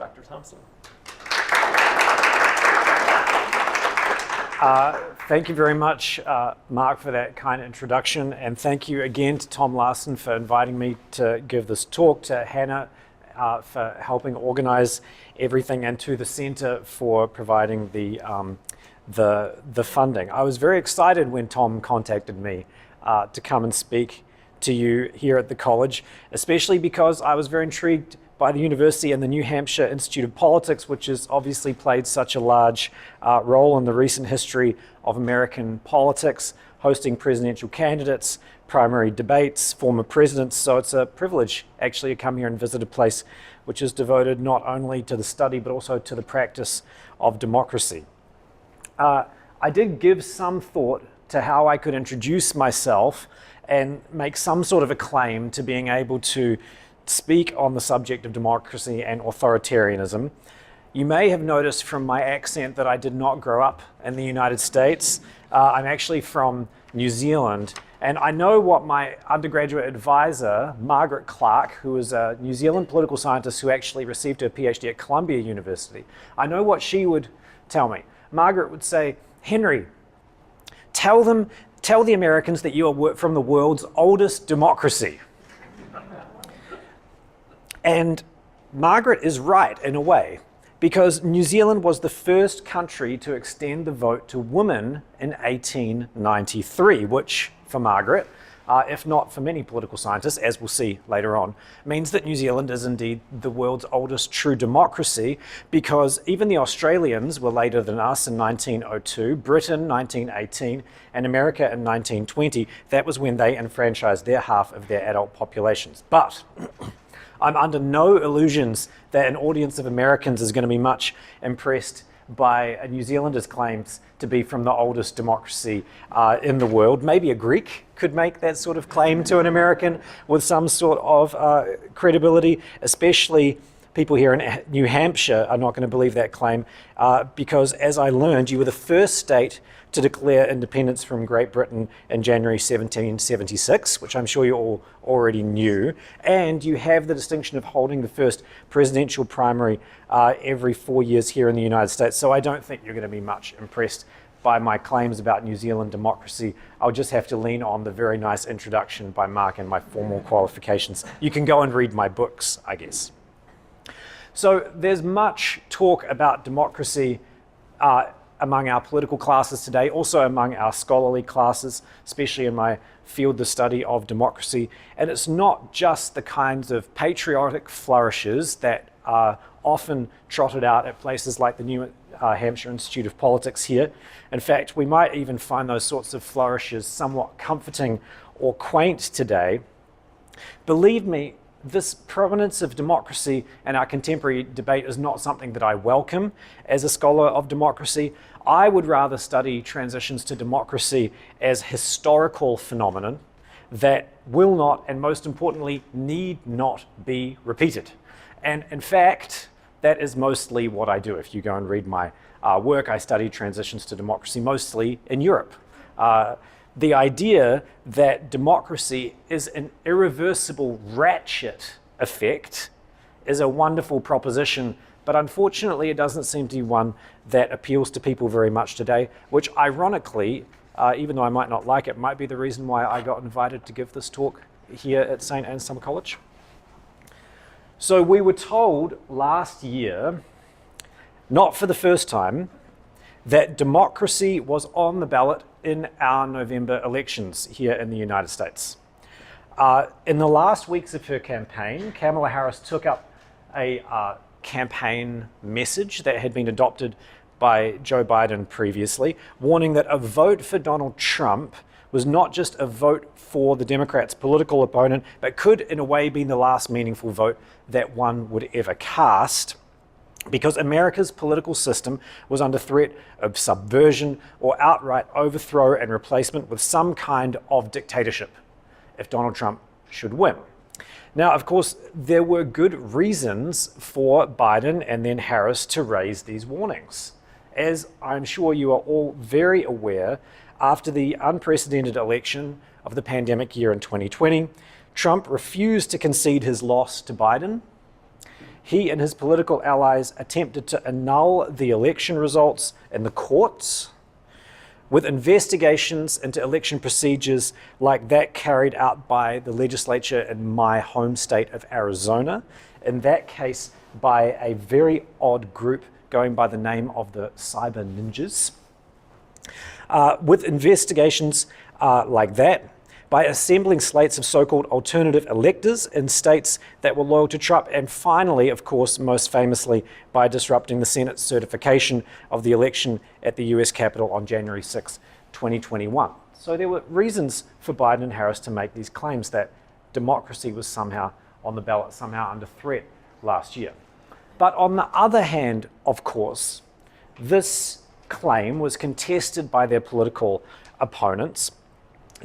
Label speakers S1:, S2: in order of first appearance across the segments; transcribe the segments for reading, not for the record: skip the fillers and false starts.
S1: Dr. Thompson.
S2: Thank you very much, Mark, for that kind introduction, and thank you again to Tom Larson for inviting me to give this talk, to Hannah for helping organize everything, and to the Center for providing the funding. I was very excited when Tom contacted me to come and speak to you here at the college, especially because I was very intrigued by the university and the New Hampshire Institute of Politics, which has obviously played such a large role in the recent history of American politics, hosting presidential candidates, primary debates, former presidents. So it's a privilege actually to come here and visit a place which is devoted not only to the study but also to the practice of democracy. I did give some thought to how I could introduce myself and make some sort of a claim to being able to speak on the subject of democracy and authoritarianism. You may have noticed from my accent that I did not grow up in the United States. I'm actually from New Zealand, and I know what my undergraduate advisor, Margaret Clark, who is a New Zealand political scientist who actually received her PhD at Columbia University, I know what she would tell me. Margaret would say, "Henry, tell the Americans that you are from the world's oldest democracy." And Margaret is right in a way, because New Zealand was the first country to extend the vote to women in 1893, which for Margaret, if not for many political scientists, as we'll see later on, means that New Zealand is indeed the world's oldest true democracy, because even the Australians were later than us in 1902, Britain 1918, and America in 1920. That was when they enfranchised their half of their adult populations. But I'm under no illusions that an audience of Americans is going to be much impressed by a New Zealander's claims to be from the oldest democracy in the world. Maybe a Greek could make that sort of claim to an American with some sort of credibility, especially people here in New Hampshire are not going to believe that claim because, as I learned, you were the first state to declare independence from Great Britain in January 1776, which I'm sure you all already knew, and you have the distinction of holding the first presidential primary every 4 years here in the United States. So I don't think you're going to be much impressed by my claims about New Zealand democracy. I'll just have to lean on the very nice introduction by Mark and my formal qualifications. You can go and read my books, I guess. So there's much talk about democracy among our political classes today, also among our scholarly classes, especially in my field, the study of democracy. And it's not just the kinds of patriotic flourishes that are often trotted out at places like the New Hampshire Institute of Politics here. In fact, we might even find those sorts of flourishes somewhat comforting or quaint today. Believe me, this prominence of democracy in our contemporary debate is not something that I welcome as a scholar of democracy. I would rather study transitions to democracy as historical phenomenon that will not, and most importantly, need not be repeated. And in fact, that is mostly what I do. If you go and read my work, I study transitions to democracy mostly in Europe. The idea that democracy is an irreversible ratchet effect is a wonderful proposition, but unfortunately it doesn't seem to be one that appeals to people very much today, which ironically, even though I might not like it, might be the reason why I got invited to give this talk here at St. Anne's Summer College. So we were told last year, not for the first time, that democracy was on the ballot in our November elections here in the United States. In the last weeks of her campaign, Kamala Harris took up a campaign message that had been adopted by Joe Biden previously, warning that a vote for Donald Trump was not just a vote for the Democrats' political opponent, but could in a way be the last meaningful vote that one would ever cast, because America's political system was under threat of subversion or outright overthrow and replacement with some kind of dictatorship if Donald Trump should win. Now, of course, there were good reasons for Biden and then Harris to raise these warnings. As I'm sure you are all very aware, after the unprecedented election of the pandemic year in 2020, Trump refused to concede his loss to Biden. he and his political allies attempted to annul the election results in the courts, with investigations into election procedures like that carried out by the legislature in my home state of Arizona, in that case by a very odd group going by the name of the Cyber Ninjas. With investigations like that, by assembling slates of so-called alternative electors in states that were loyal to Trump, and finally, of course, most famously, by disrupting the Senate's certification of the election at the US Capitol on January 6, 2021. So there were reasons for Biden and Harris to make these claims that democracy was somehow on the ballot, somehow under threat last year. But on the other hand, of course, this claim was contested by their political opponents.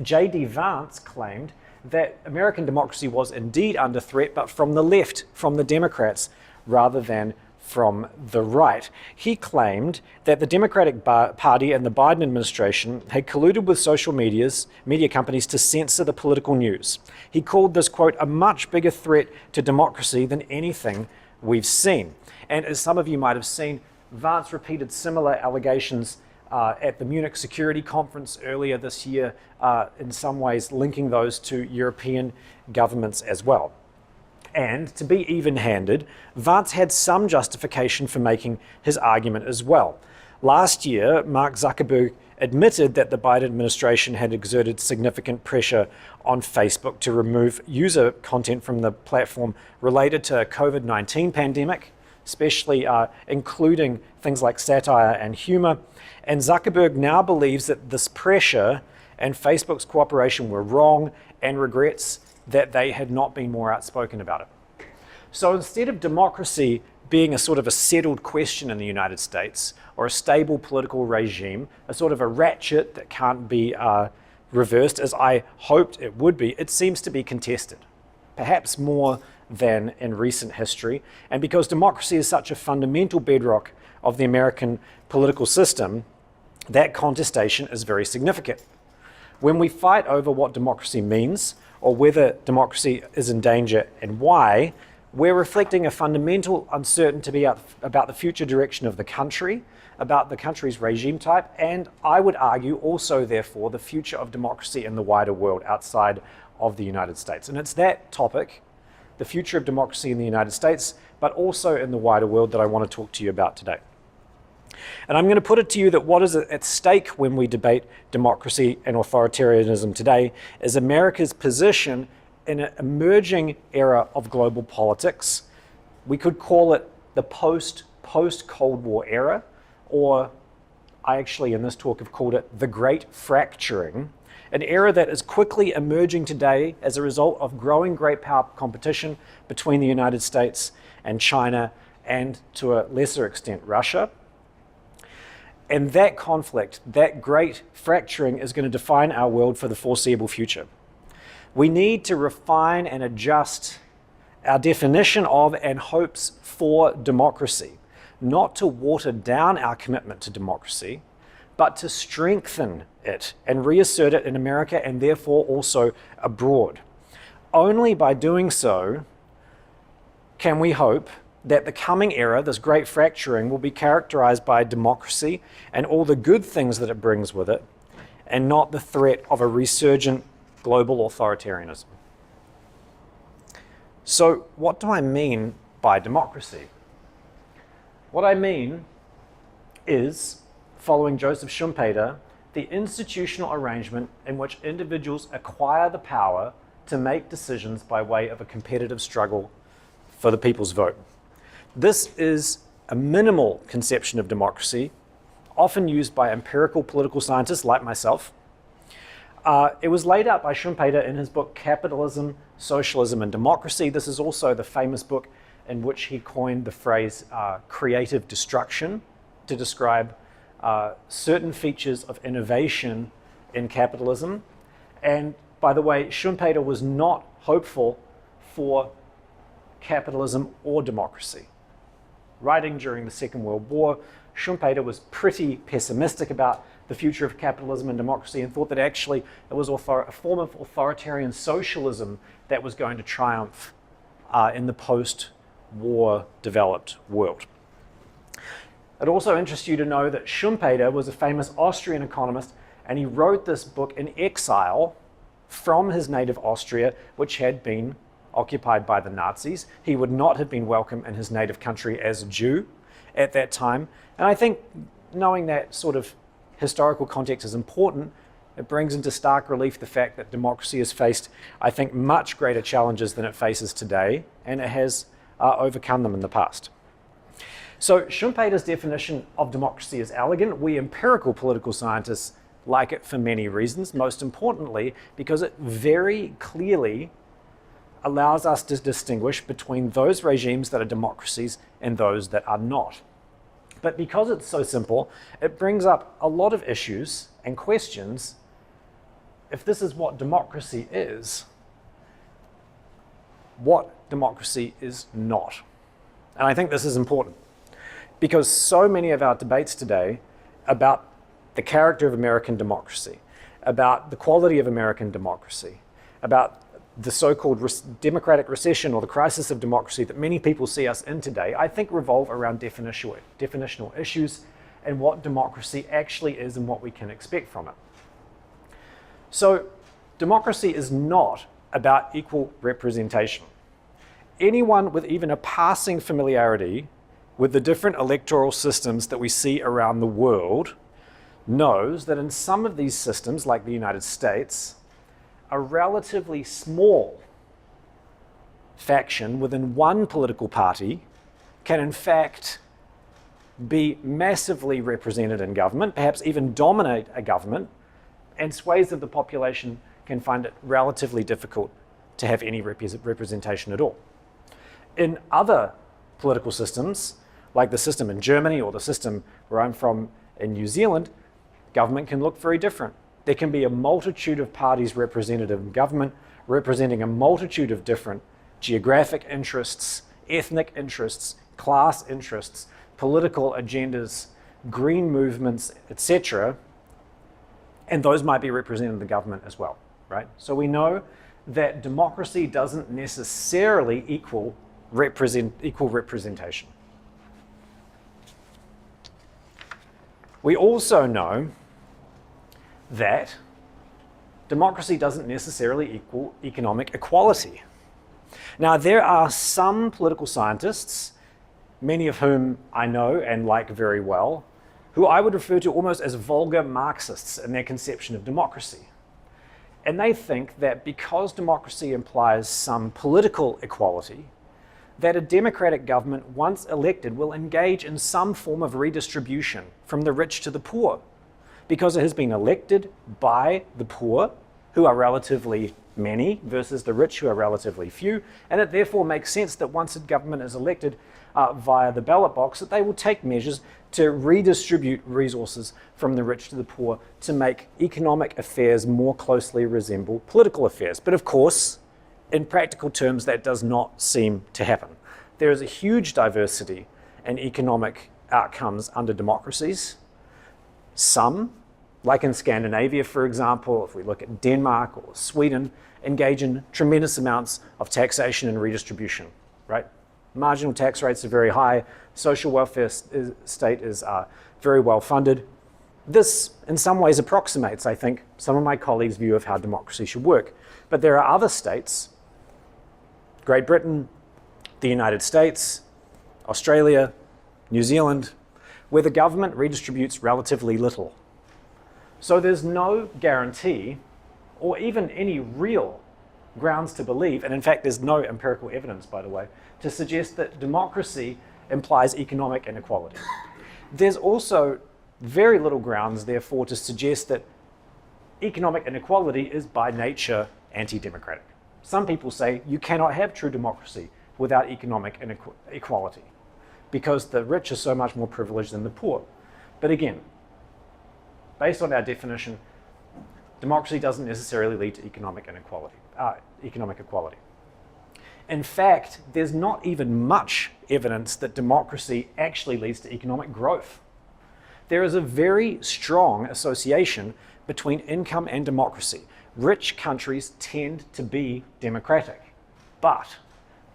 S2: J.D. Vance claimed that American democracy was indeed under threat, but from the left, from the Democrats, rather than from the right. He claimed that the Democratic Party and the Biden administration had colluded with social media companies to censor the political news. He called this, quote, a much bigger threat to democracy than anything we've seen. And as some of you might have seen, Vance repeated similar allegations at the Munich Security Conference earlier this year, in some ways linking those to European governments as well. And to be even-handed, Vance had some justification for making his argument as well. Last year, Mark Zuckerberg admitted that the Biden administration had exerted significant pressure on Facebook to remove user content from the platform related to COVID-19 pandemic, especially including things like satire and humor. And Zuckerberg now believes that this pressure and Facebook's cooperation were wrong and regrets that they had not been more outspoken about it. So instead of democracy being a sort of a settled question in the United States, or a stable political regime, a sort of a ratchet that can't be reversed, as I hoped it would be, it seems to be contested, perhaps more than in recent history. And because democracy is such a fundamental bedrock of the American political system, that contestation is very significant. When we fight over what democracy means, or whether democracy is in danger and why, we're reflecting a fundamental uncertainty about the future direction of the country, about the country's regime type, and I would argue also, therefore, the future of democracy in the wider world outside of the United States. And it's that topic, the future of democracy in the United States, but also in the wider world, that I want to talk to you about today. And I'm going to put it to you that what is at stake when we debate democracy and authoritarianism today is America's position in an emerging era of global politics. We could call it the post-Cold War era, or I actually in this talk have called it the Great Fracturing, an era that is quickly emerging today as a result of growing great power competition between the United States and China, and to a lesser extent Russia. And that conflict, that great fracturing, is going to define our world for the foreseeable future. We need to refine and adjust our definition of and hopes for democracy, not to water down our commitment to democracy, but to strengthen it and reassert it in America and therefore also abroad. Only by doing so can we hope that the coming era, this great fracturing, will be characterized by democracy and all the good things that it brings with it, and not the threat of a resurgent global authoritarianism. So what do I mean by democracy? What I mean is, following Joseph Schumpeter, the institutional arrangement in which individuals acquire the power to make decisions by way of a competitive struggle for the people's vote. This is a minimal conception of democracy, often used by empirical political scientists like myself. It was laid out by Schumpeter in his book Capitalism, Socialism and Democracy. This is also the famous book in which he coined the phrase creative destruction to describe certain features of innovation in capitalism. And by the way, Schumpeter was not hopeful for capitalism or democracy. Writing during the Second World War, Schumpeter was pretty pessimistic about the future of capitalism and democracy, and thought that actually it was a form of authoritarian socialism that was going to triumph in the post war-developed world. It also interests you to know that Schumpeter was a famous Austrian economist, and he wrote this book in exile from his native Austria, which had been occupied by the Nazis. He would not have been welcome in his native country as a Jew at that time. And I think knowing that sort of historical context is important. It brings into stark relief the fact that democracy has faced, I think, much greater challenges than it faces today, and it has overcome them in the past. So Schumpeter's definition of democracy is elegant. We empirical political scientists like it for many reasons, most importantly because it very clearly allows us to distinguish between those regimes that are democracies and those that are not. But because it's so simple, it brings up a lot of issues and questions. If this is what democracy is, what democracy is not? And I think this is important because so many of our debates today about the character of American democracy, about the quality of American democracy, about the so-called democratic recession or the crisis of democracy that many people see us in today, I think revolve around definitional issues and what democracy actually is and what we can expect from it. So democracy is not about equal representation. Anyone with even a passing familiarity with the different electoral systems that we see around the world knows that in some of these systems, like the United States, a relatively small faction within one political party can in fact be massively represented in government, perhaps even dominate a government, and swathes of the population can find it relatively difficult to have any representation at all. In other political systems, like the system in Germany or the system where I'm from in New Zealand, government can look very different. There can be a multitude of parties represented in government, representing a multitude of different geographic interests, ethnic interests, class interests, political agendas, green movements, etc. And those might be represented in the government as well, right? So we know that democracy doesn't necessarily equal representation. We also know that democracy doesn't necessarily equal economic equality. Now, there are some political scientists, many of whom I know and like very well, who I would refer to almost as vulgar Marxists in their conception of democracy. And they think that because democracy implies some political equality, that a democratic government, once elected, will engage in some form of redistribution from the rich to the poor, because it has been elected by the poor, who are relatively many, versus the rich, who are relatively few, and it therefore makes sense that once a government is elected via the ballot box, that they will take measures to redistribute resources from the rich to the poor to make economic affairs more closely resemble political affairs. But of course, in practical terms, that does not seem to happen. There is a huge diversity in economic outcomes under democracies. Some, like in Scandinavia, for example, if we look at Denmark or Sweden, engage in tremendous amounts of taxation and redistribution, right? Marginal tax rates are very high. Social welfare state is very well funded. This, in some ways, approximates, I think, some of my colleagues' view of how democracy should work. But there are other states, Great Britain, the United States, Australia, New Zealand, where the government redistributes relatively little. So there's no guarantee or even any real grounds to believe, and in fact there's no empirical evidence, by the way, to suggest that democracy implies economic inequality. There's also very little grounds, therefore, to suggest that economic inequality is by nature anti-democratic. Some people say you cannot have true democracy without economic inequality because the rich are so much more privileged than the poor. But again, based on our definition, democracy doesn't necessarily lead to economic equality. In fact, there's not even much evidence that democracy actually leads to economic growth. There is a very strong association between income and democracy. Rich countries tend to be democratic, but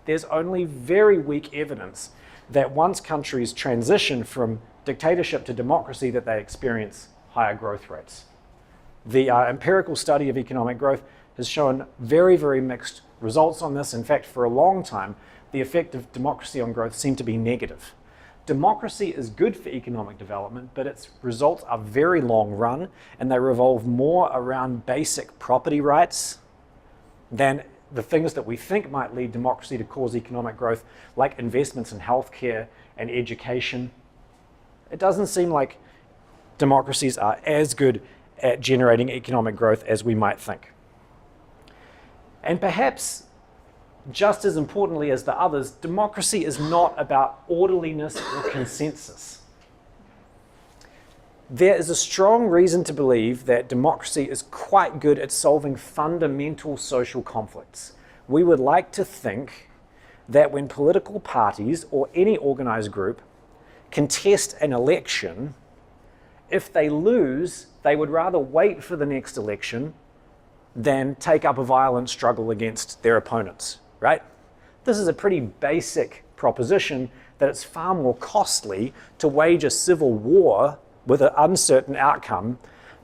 S2: there's only very weak evidence that once countries transition from dictatorship to democracy that they experience higher growth rates. The empirical study of economic growth has shown very, very mixed results on this. In fact, for a long time, the effect of democracy on growth seemed to be negative. Democracy is good for economic development, but its results are very long run, and they revolve more around basic property rights than the things that we think might lead democracy to cause economic growth, like investments in healthcare and education. It doesn't seem like democracies are as good at generating economic growth as we might think. And perhaps just as importantly as the others, democracy is not about orderliness or consensus. There is a strong reason to believe that democracy is quite good at solving fundamental social conflicts. We would like to think that when political parties or any organized group contest an election, if they lose, they would rather wait for the next election than take up a violent struggle against their opponents, right? This is a pretty basic proposition that it's far more costly to wage a civil war with an uncertain outcome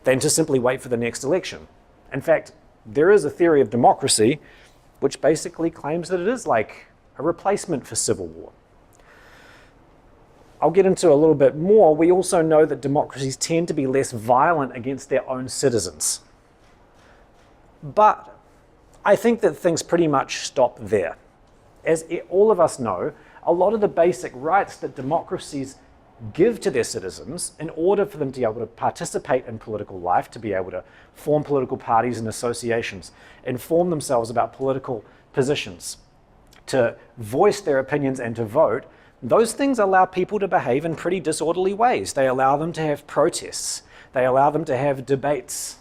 S2: than to simply wait for the next election. In fact, there is a theory of democracy which basically claims that it is like a replacement for civil war. I'll get into a little bit more. We also know that democracies tend to be less violent against their own citizens. But I think that things pretty much stop there. As all of us know, a lot of the basic rights that democracies give to their citizens in order for them to be able to participate in political life, to be able to form political parties and associations, inform themselves about political positions, to voice their opinions and to vote, those things allow people to behave in pretty disorderly ways. They allow them to have protests. They allow them to have debates.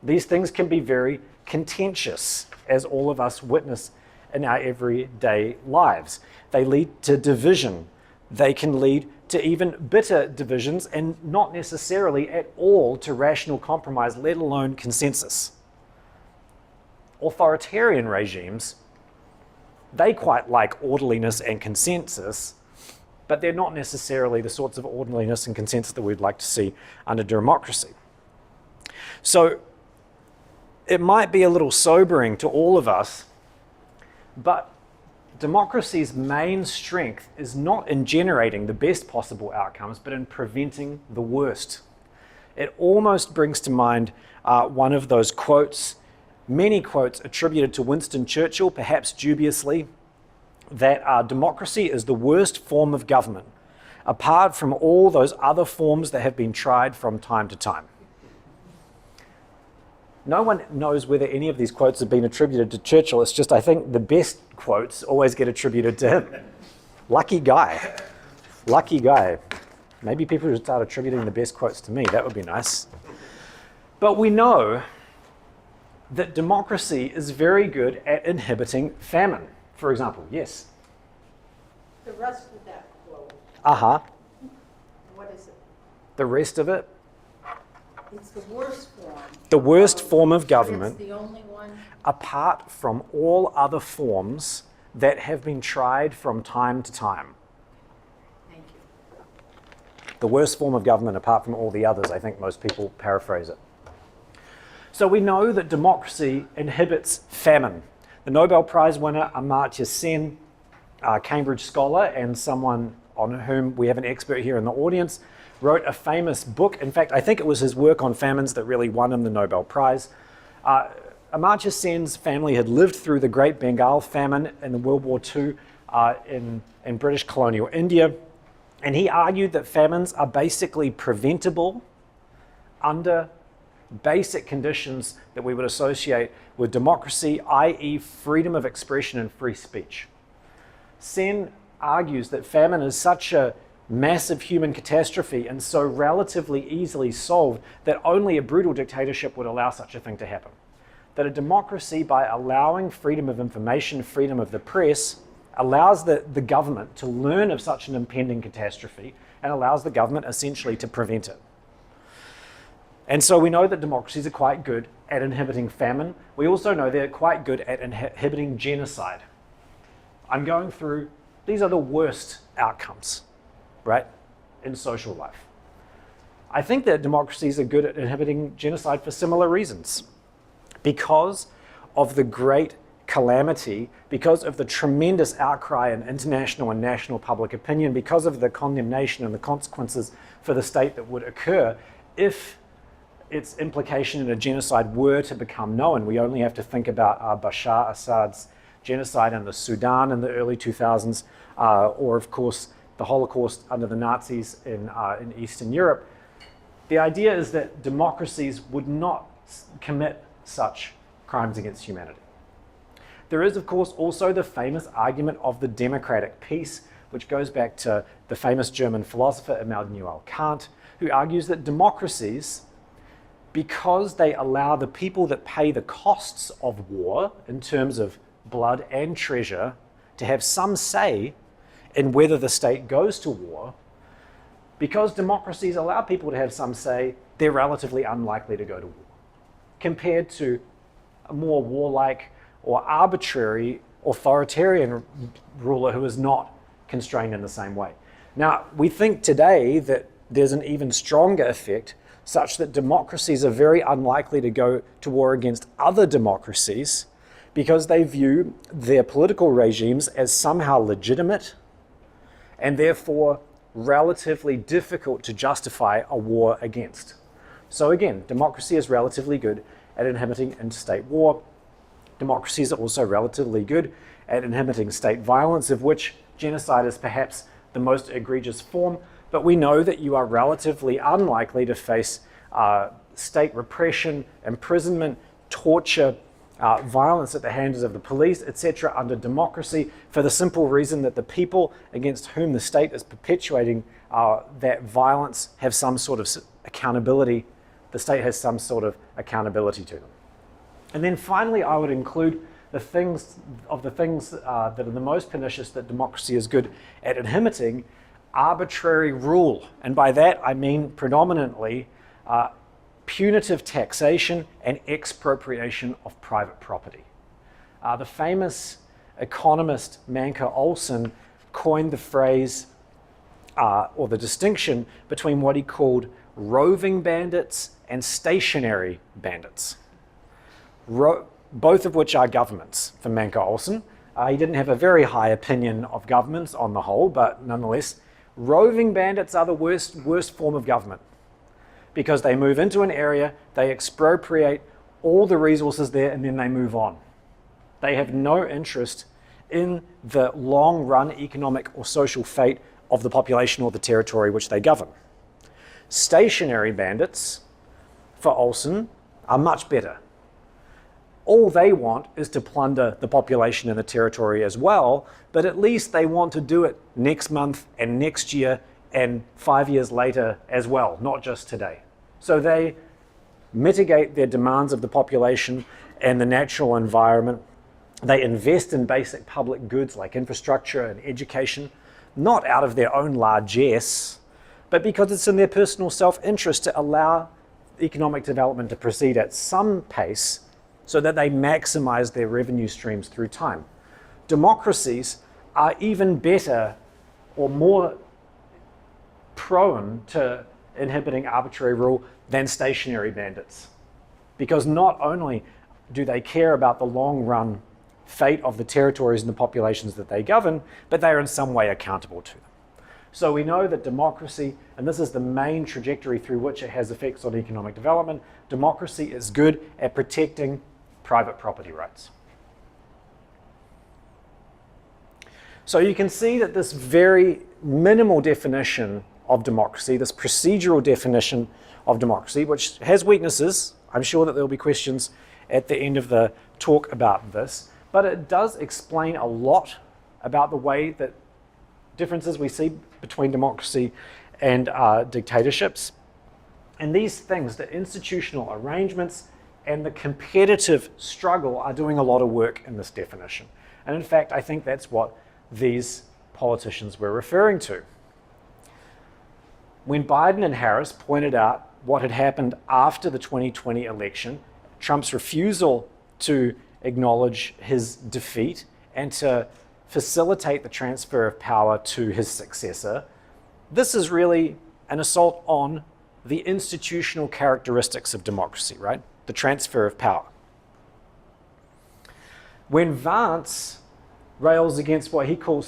S2: These things can be very contentious, as all of us witness in our everyday lives. They lead to division. They can lead to even bitter divisions and not necessarily at all to rational compromise, let alone consensus. Authoritarian regimes, they quite like orderliness and consensus, but they're not necessarily the sorts of orderliness and consensus that we'd like to see under democracy. So it might be a little sobering to all of us, but democracy's main strength is not in generating the best possible outcomes, but in preventing the worst. It almost brings to mind one of those quotes, many quotes attributed to Winston Churchill, perhaps dubiously, that democracy is the worst form of government, apart from all those other forms that have been tried from time to time. No one knows whether any of these quotes have been attributed to Churchill. It's just, I think, the best quotes always get attributed to him. Lucky guy. Lucky guy. Maybe people should start attributing the best quotes to me. That would be nice. But we know that democracy is very good at inhibiting famine, for example. Yes?
S1: The rest of that quote.
S2: Uh-huh.
S1: What is it?
S2: The rest of it?
S1: It's the worst form.
S2: The worst form of government,
S1: It's the only one.
S2: apart from all other forms that have been tried from time to time.
S1: Thank you.
S2: The worst form of government apart from all the others, I think most people paraphrase it. So we know that democracy inhibits famine. The Nobel Prize winner Amartya Sen, a Cambridge scholar and someone on whom we have an expert here in the audience, wrote a famous book. In fact, I think it was his work on famines that really won him the Nobel Prize. Amartya Sen's family had lived through the Great Bengal famine in the World War II in British colonial India, and he argued that famines are basically preventable under basic conditions that we would associate with democracy, i.e. freedom of expression and free speech. Sen argues that famine is such a massive human catastrophe and so relatively easily solved that only a brutal dictatorship would allow such a thing to happen. That a democracy, by allowing freedom of information, freedom of the press, allows the government to learn of such an impending catastrophe and allows the government essentially to prevent it. And so we know that democracies are quite good at inhibiting famine. We also know they're quite good at inhibiting genocide. I'm going through, these are the worst outcomes, right, in social life. I think that democracies are good at inhibiting genocide for similar reasons. Because of the great calamity, because of the tremendous outcry in international and national public opinion, because of the condemnation and the consequences for the state that would occur if its implication in a genocide were to become known. We only have to think about Bashar Assad's genocide in the Sudan in the early 2000s, or of course the Holocaust under the Nazis in Eastern Europe. The idea is that democracies would not commit such crimes against humanity. There is, of course, also the famous argument of the democratic peace, which goes back to the famous German philosopher Immanuel Kant, who argues that democracies, because they allow the people that pay the costs of war in terms of blood and treasure to have some say in whether the state goes to war, because democracies allow people to have some say, they're relatively unlikely to go to war, compared to a more warlike or arbitrary authoritarian ruler who is not constrained in the same way. Now, we think today that there's an even stronger effect, such that democracies are very unlikely to go to war against other democracies because they view their political regimes as somehow legitimate and therefore relatively difficult to justify a war against. So again, democracy is relatively good at inhibiting interstate war. Democracies are also relatively good at inhibiting state violence, of which genocide is perhaps the most egregious form, but we know that you are relatively unlikely to face state repression, imprisonment, torture, violence at the hands of the police, etc. under democracy, for the simple reason that the people against whom the state is perpetuating that violence have some sort of accountability. The state has some sort of accountability to them. And then finally, I would include the things that are the most pernicious that democracy is good at inhibiting: arbitrary rule. And by that, I mean predominantly punitive taxation and expropriation of private property. The famous economist Manke Olson coined the phrase or the distinction between what he called roving bandits and stationary bandits, both of which are governments for Manke Olson. He didn't have a very high opinion of governments on the whole, but nonetheless, roving bandits are the worst form of government, because they move into an area, they expropriate all the resources there, and then they move on. They have no interest in the long-run economic or social fate of the population or the territory which they govern. Stationary bandits, for Olson, are much better. All they want is to plunder the population and the territory as well, but at least they want to do it next month and next year and 5 years later as well, not just today. So they mitigate their demands of the population and the natural environment. They invest in basic public goods like infrastructure and education, not out of their own largesse, but because it's in their personal self-interest to allow economic development to proceed at some pace so that they maximize their revenue streams through time. Democracies are even better or more prone to inhibiting arbitrary rule than stationary bandits, because not only do they care about the long-run fate of the territories and the populations that they govern, but they are in some way accountable to them. So we know that democracy, and this is the main trajectory through which it has effects on economic development, democracy is good at protecting private property rights. So you can see that this very minimal definition of democracy, this procedural definition of democracy, which has weaknesses, I'm sure that there will be questions at the end of the talk about this, but it does explain a lot about the way that differences we see between democracy and dictatorships. And these things, the institutional arrangements and the competitive struggle, are doing a lot of work in this definition. And in fact, I think that's what these politicians were referring to. When Biden and Harris pointed out what had happened after the 2020 election, Trump's refusal to acknowledge his defeat and to facilitate the transfer of power to his successor, this is really an assault on the institutional characteristics of democracy, right? The transfer of power. When Vance rails against what he calls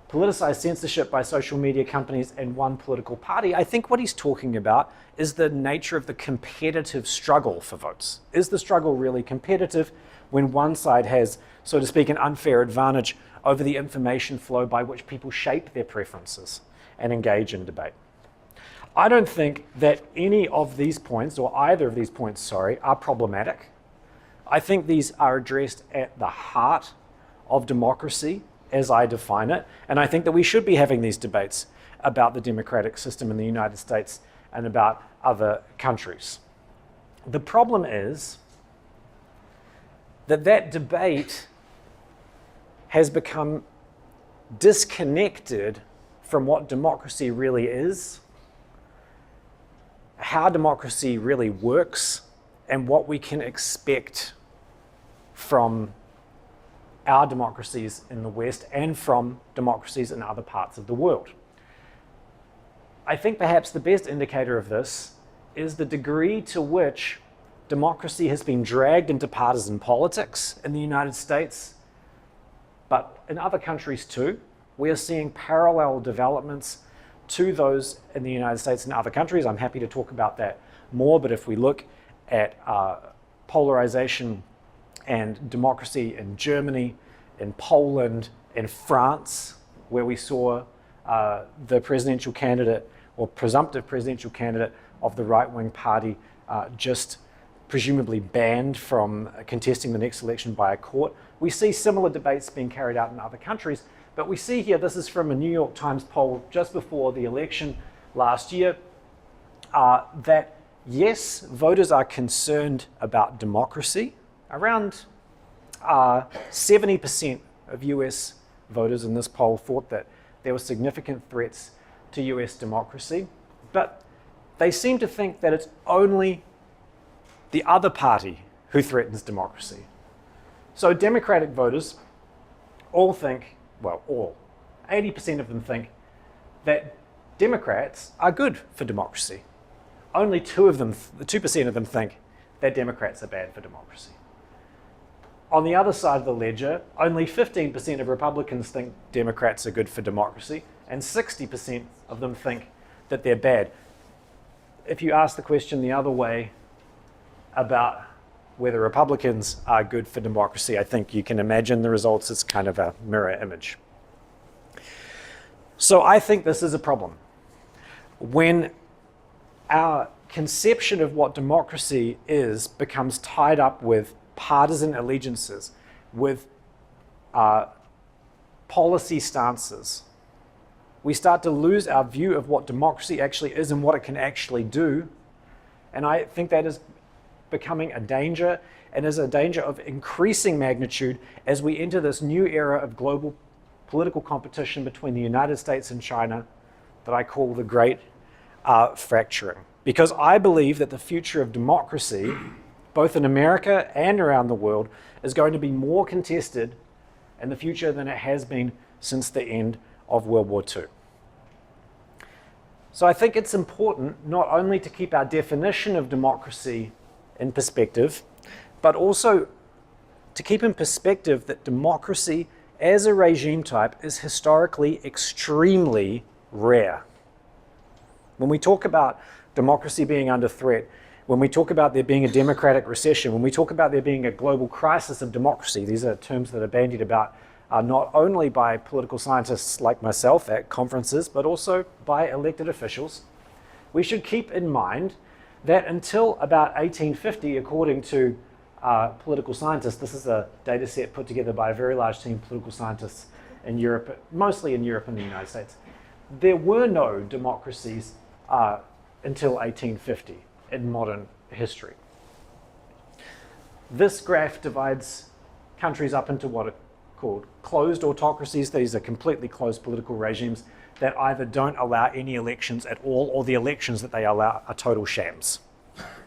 S2: politicized censorship by social media companies and one political party, I think what he's talking about is the nature of the competitive struggle for votes. Is the struggle really competitive when one side has, so to speak, an unfair advantage over the information flow by which people shape their preferences and engage in debate? I don't think that any of these points, or either of these points, are problematic. I think these are addressed at the heart of democracy as I define it, and I think that we should be having these debates about the democratic system in the United States and about other countries. The problem is that debate has become disconnected from what democracy really is, how democracy really works, and what we can expect from our democracies in the West and from democracies in other parts of the world. I think perhaps the best indicator of this is the degree to which democracy has been dragged into partisan politics in the United States, but in other countries too. We are seeing parallel developments to those in the United States and other countries. I'm happy to talk about that more, but if we look at polarization and democracy in Germany, in Poland, in France, where we saw the presidential candidate or presumptive presidential candidate of the right-wing party just presumably banned from contesting the next election by a court. We see similar debates being carried out in other countries, but we see here, this is from a New York Times poll just before the election last year, that yes, voters are concerned about democracy. Around 70% of US voters in this poll thought that there were significant threats to US democracy, but they seem to think that it's only the other party who threatens democracy. So Democratic voters all think, well, 80% of them think that Democrats are good for democracy. Only 2% of them think that Democrats are bad for democracy. On the other side of the ledger, only 15% of Republicans think Democrats are good for democracy, and 60% of them think that they're bad. If you ask the question the other way about whether Republicans are good for democracy, I think you can imagine the results. It's kind of a mirror image. So I think this is a problem. When our conception of what democracy is becomes tied up with partisan allegiances, with policy stances, we start to lose our view of what democracy actually is and what it can actually do. And I think that is becoming a danger, and is a danger of increasing magnitude as we enter this new era of global political competition between the United States and China that I call the Great Fracturing. Because I believe that the future of democracy, both in America and around the world, is going to be more contested in the future than it has been since the end of World War II. So I think it's important not only to keep our definition of democracy in perspective, but also to keep in perspective that democracy as a regime type is historically extremely rare. When we talk about democracy being under threat, when we talk about there being a democratic recession, when we talk about there being a global crisis of democracy, these are terms that are bandied about not only by political scientists like myself at conferences, but also by elected officials. We should keep in mind that until about 1850, according to political scientists, this is a data set put together by a very large team of political scientists in Europe, mostly in Europe and the United States, there were no democracies until 1850 in modern history. This graph divides countries up into what are called closed autocracies. These are completely closed political regimes that either don't allow any elections at all, or the elections that they allow are total shams.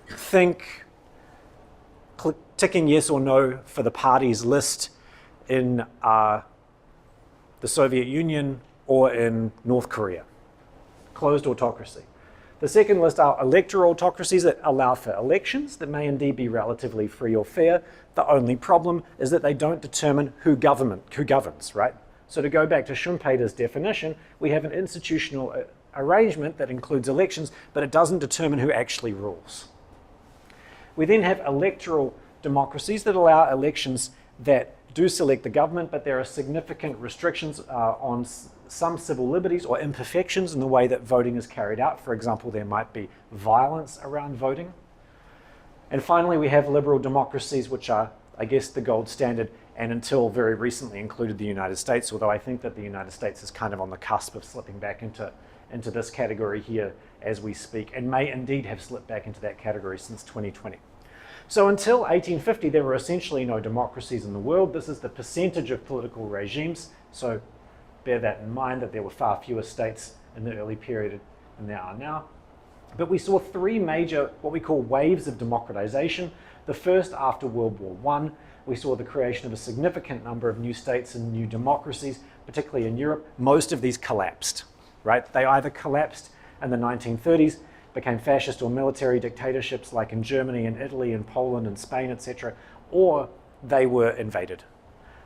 S2: Think ticking yes or no for the party's list in the Soviet Union or in North Korea. Closed autocracy. The second list are electoral autocracies that allow for elections that may indeed be relatively free or fair. The only problem is that they don't determine who governs, right? So to go back to Schumpeter's definition, we have an institutional arrangement that includes elections, but it doesn't determine who actually rules. We then have electoral democracies that allow elections that do select the government, but there are significant restrictions on some civil liberties or imperfections in the way that voting is carried out. For example, there might be violence around voting. And finally, we have liberal democracies, which are, I guess, the gold standard, and until very recently included the United States, although I think that the United States is kind of on the cusp of slipping back into this category here as we speak, and may indeed have slipped back into that category since 2020. So until 1850, there were essentially no democracies in the world. This is the percentage of political regimes. So bear that in mind, that there were far fewer states in the early period than there are now. But we saw three major, what we call waves of democratization. The first after World War I, we saw the creation of a significant number of new states and new democracies, particularly in Europe. Most of these collapsed, right? They either collapsed in the 1930s, became fascist or military dictatorships like in Germany and Italy and Poland and Spain, etc., or they were invaded.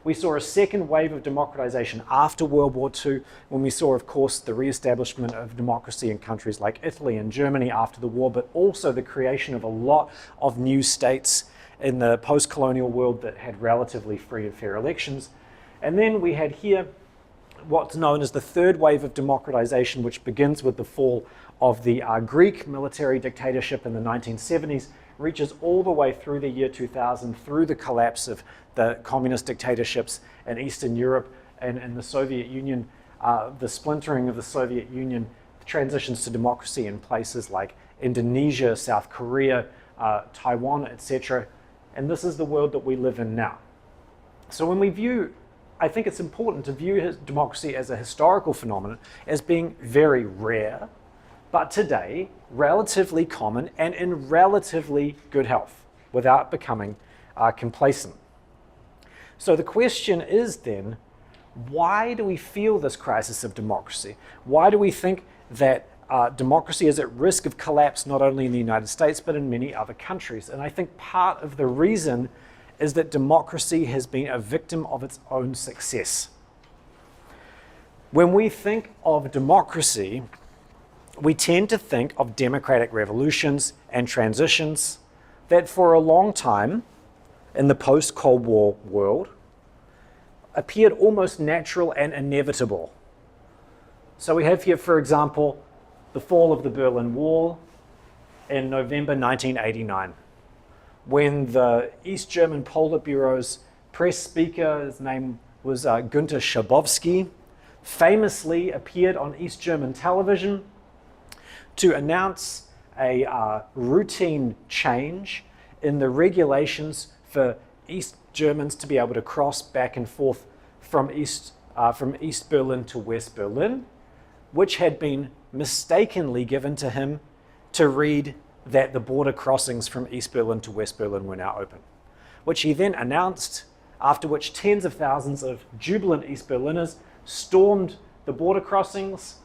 S2: We saw a second wave of democratization after World War II, when we saw, of course, the re-establishment of democracy in countries like Italy and Germany after the war, but also the creation of a lot of new states in the post-colonial world that had relatively free and fair elections. And then we had here what's known as the third wave of democratization, which begins with the fall of the Greek military dictatorship in the 1970s, reaches all the way through the year 2000, through the collapse of the communist dictatorships in Eastern Europe and in the Soviet Union, the splintering of the Soviet Union, the transitions to democracy in places like Indonesia, South Korea, Taiwan, etc. And this is the world that we live in now. So when we view, I think it's important to view democracy as a historical phenomenon, as being very rare, but today relatively common and in relatively good health, without becoming complacent. So the question is then, why do we feel this crisis of democracy? Why do we think that democracy is at risk of collapse, not only in the United States, but in many other countries? And I think part of the reason is that democracy has been a victim of its own success. When we think of democracy, we tend to think of democratic revolutions and transitions that for a long time in the post-Cold War world appeared almost natural and inevitable. So we have here, for example, the fall of the Berlin Wall in November 1989, when the East German Politburo's press speaker, his name was Günter Schabowski, famously appeared on East German television to announce a routine change in the regulations for East Germans to be able to cross back and forth from East Berlin to West Berlin, which had been mistakenly given to him to read that the border crossings from East Berlin to West Berlin were now open, which he then announced, after which tens of thousands of jubilant East Berliners stormed the border crossings,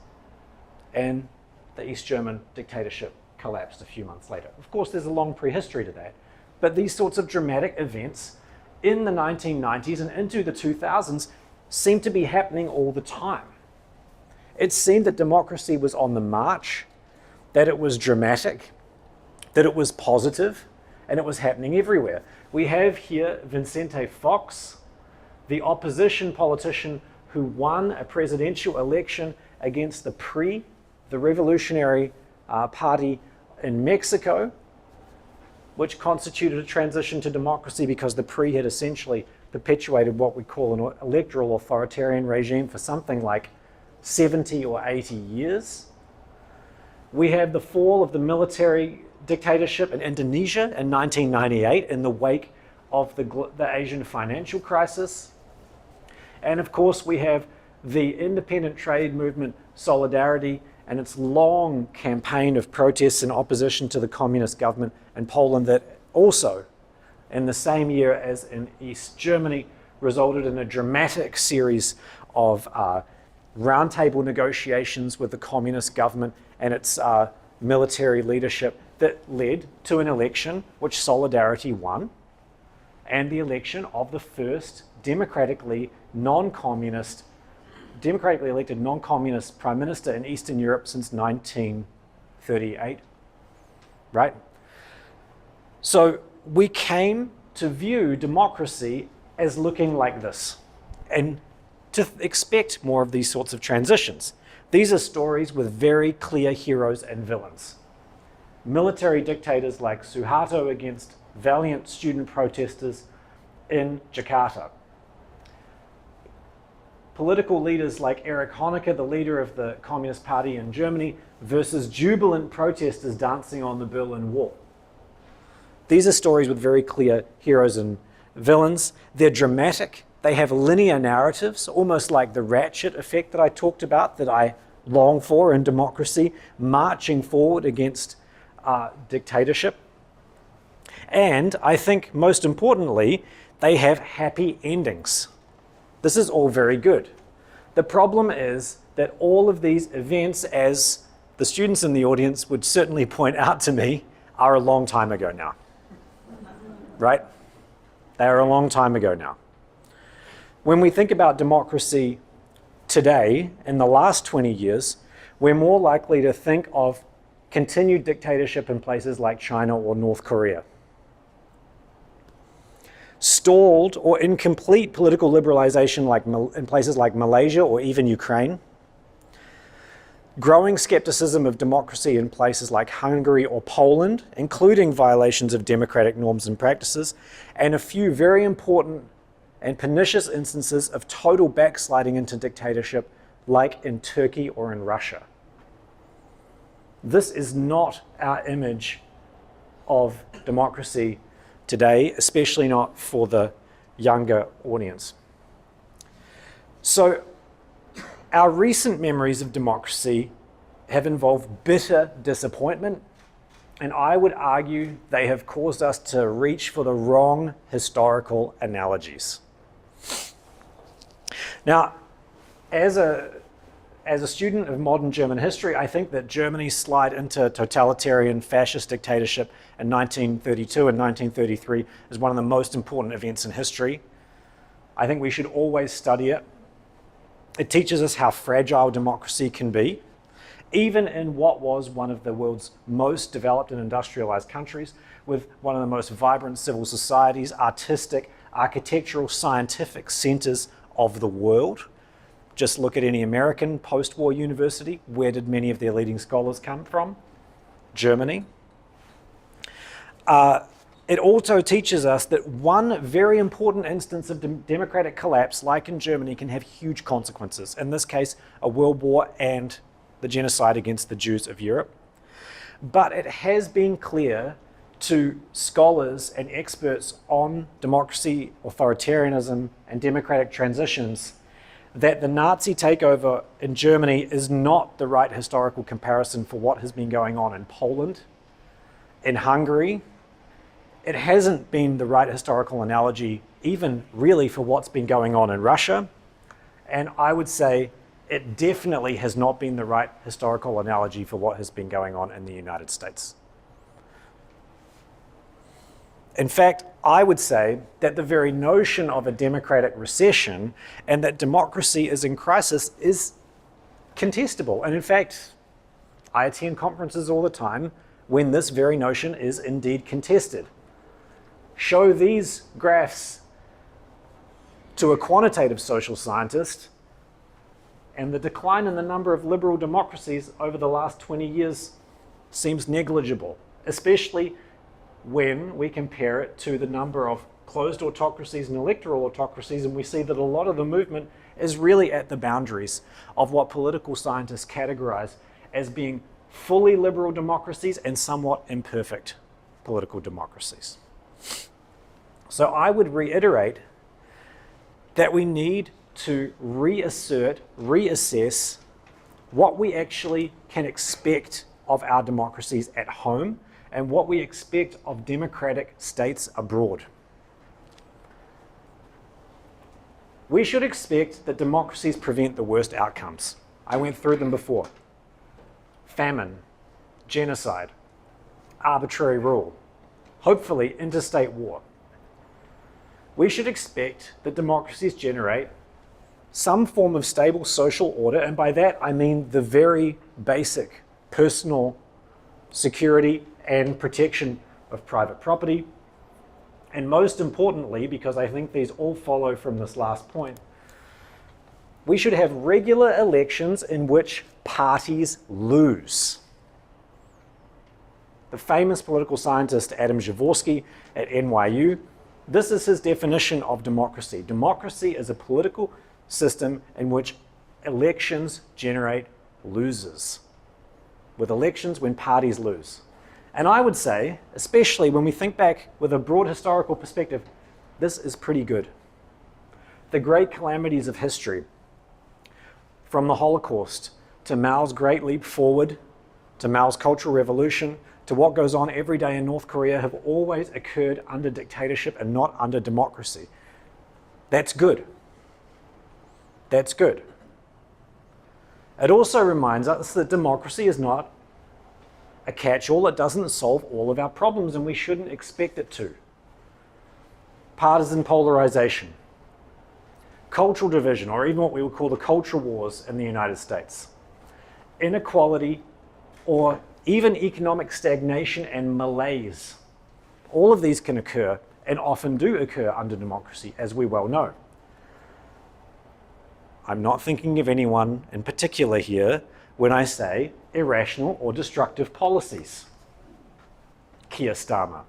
S2: and the East German dictatorship collapsed a few months later. Of course, there's a long prehistory to that, but these sorts of dramatic events in the 1990s and into the 2000s seem to be happening all the time. It seemed that democracy was on the march, that it was dramatic, that it was positive, and it was happening everywhere. We have here Vicente Fox, the opposition politician who won a presidential election against the PRI, the Revolutionary Party in Mexico, which constituted a transition to democracy because the PRI had essentially perpetuated what we call an electoral authoritarian regime for something like 70 or 80 years. We have the fall of the military dictatorship in Indonesia in 1998 in the wake of the Asian financial crisis. And of course, we have the independent trade movement Solidarity and its long campaign of protests and opposition to the communist government in Poland that also, in the same year as in East Germany, resulted in a dramatic series of roundtable negotiations with the communist government and its military leadership that led to an election which Solidarity won, and the election of the first democratically elected non-communist prime minister in Eastern Europe since 1938, right? So we came to view democracy as looking like this and to expect more of these sorts of transitions. These are stories with very clear heroes and villains. Military dictators like Suharto against valiant student protesters in Jakarta. Political leaders like Erich Honecker, the leader of the Communist Party in Germany, versus jubilant protesters dancing on the Berlin Wall. These are stories with very clear heroes and villains. They're dramatic. They have linear narratives, almost like the ratchet effect that I talked about, that I long for in democracy, marching forward against dictatorship. And I think most importantly, they have happy endings. This is all very good. The problem is that all of these events, as the students in the audience would certainly point out to me, are a long time ago now. Right? They are a long time ago now. When we think about democracy today, in the last 20 years, we're more likely to think of continued dictatorship in places like China or North Korea. Stalled or incomplete political liberalization in places like Malaysia or even Ukraine. Growing skepticism of democracy in places like Hungary or Poland, including violations of democratic norms and practices, and a few very important and pernicious instances of total backsliding into dictatorship, like in Turkey or in Russia. This is not our image of democracy today, especially not for the younger audience. So, our recent memories of democracy have involved bitter disappointment, and I would argue they have caused us to reach for the wrong historical analogies. Now, as a student of modern German history, I think that Germany's slide into totalitarian fascist dictatorship in 1932 and 1933 is one of the most important events in history. I think we should always study it. It teaches us how fragile democracy can be, even in what was one of the world's most developed and industrialized countries, with one of the most vibrant civil societies, artistic, architectural, scientific centers of the world. Just look at any American post-war university. Where did many of their leading scholars come from? Germany. It also teaches us that one very important instance of democratic collapse, like in Germany, can have huge consequences. In this case, a world war and the genocide against the Jews of Europe. But it has been clear to scholars and experts on democracy, authoritarianism, and democratic transitions that the Nazi takeover in Germany is not the right historical comparison for what has been going on in Poland, in Hungary. It hasn't been the right historical analogy, even really, for what's been going on in Russia. And I would say it definitely has not been the right historical analogy for what has been going on in the United States. In fact, I would say that the very notion of a democratic recession and that democracy is in crisis is contestable. And in fact, I attend conferences all the time when this very notion is indeed contested. Show these graphs to a quantitative social scientist, and the decline in the number of liberal democracies over the last 20 years seems negligible, especially when we compare it to the number of closed autocracies and electoral autocracies, and we see that a lot of the movement is really at the boundaries of what political scientists categorize as being fully liberal democracies and somewhat imperfect political democracies. So I would reiterate that we need to reassess what we actually can expect of our democracies at home and what we expect of democratic states abroad. We should expect that democracies prevent the worst outcomes. I went through them before. Famine, genocide, arbitrary rule, hopefully interstate war. We should expect that democracies generate some form of stable social order, and by that I mean the very basic personal security and protection of private property. And most importantly, because I think these all follow from this last point, we should have regular elections in which parties lose. The famous political scientist Adam Jaworski at NYU, this is his definition of democracy. Democracy is a political system in which elections generate losers, with elections when parties lose. And I would say, especially when we think back with a broad historical perspective, this is pretty good. The great calamities of history, from the Holocaust to Mao's Great Leap Forward, to Mao's Cultural Revolution, to what goes on every day in North Korea, have always occurred under dictatorship and not under democracy. That's good. That's good. It also reminds us that democracy is not a catch-all. It doesn't solve all of our problems, and we shouldn't expect it to. Partisan polarization, cultural division, or even what we would call the culture wars in the United States, inequality, or even economic stagnation and malaise. All of these can occur, and often do occur under democracy, as we well know. I'm not thinking of anyone in particular here when I say irrational or destructive policies. Keir Starmer.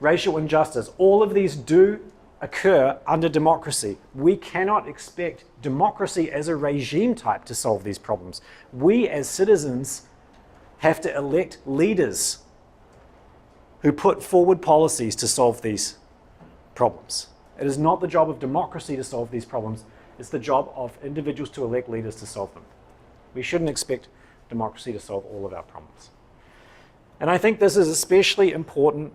S2: Racial injustice, all of these do occur under democracy. We cannot expect democracy as a regime type to solve these problems. We as citizens have to elect leaders who put forward policies to solve these problems. It is not the job of democracy to solve these problems. It's the job of individuals to elect leaders to solve them. We shouldn't expect democracy to solve all of our problems. And I think this is especially important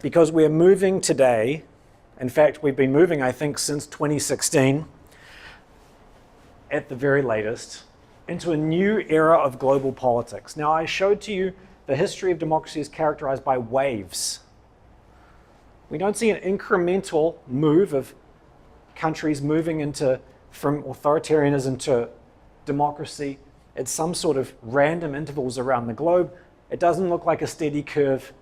S2: because we're moving today, in fact, we've been moving, I think, since 2016, at the very latest, into a new era of global politics. Now, I showed to you the history of democracy is characterized by waves. We don't see an incremental move of countries moving from authoritarianism to democracy at some sort of random intervals around the globe. It doesn't look like a steady curve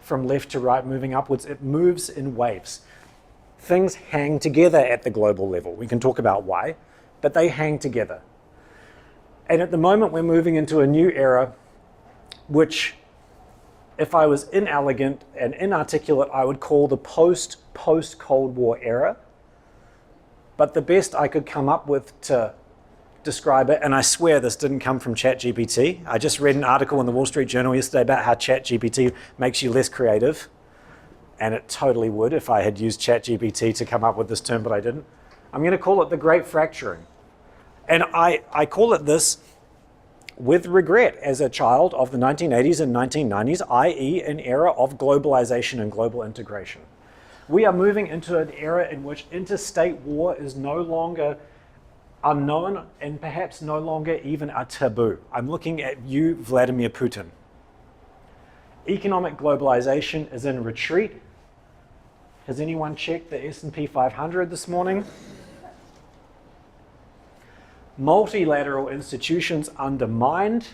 S2: from left to right moving upwards. It moves in waves. Things hang together at the global level. We can talk about why, but they hang together. And at the moment, we're moving into a new era, which, if I was inelegant and inarticulate, I would call the post-Cold War era. But the best I could come up with to describe it, and I swear this didn't come from ChatGPT. I just read an article in the Wall Street Journal yesterday about how ChatGPT makes you less creative. And it totally would if I had used ChatGPT to come up with this term, but I didn't. I'm going to call it the Great Fracturing. And I call it this with regret as a child of the 1980s and 1990s, i.e. an era of globalization and global integration. We are moving into an era in which interstate war is no longer unknown and perhaps no longer even a taboo. I'm looking at you, Vladimir Putin. Economic globalization is in retreat. Has anyone checked the S&P 500 this morning? Multilateral institutions undermined.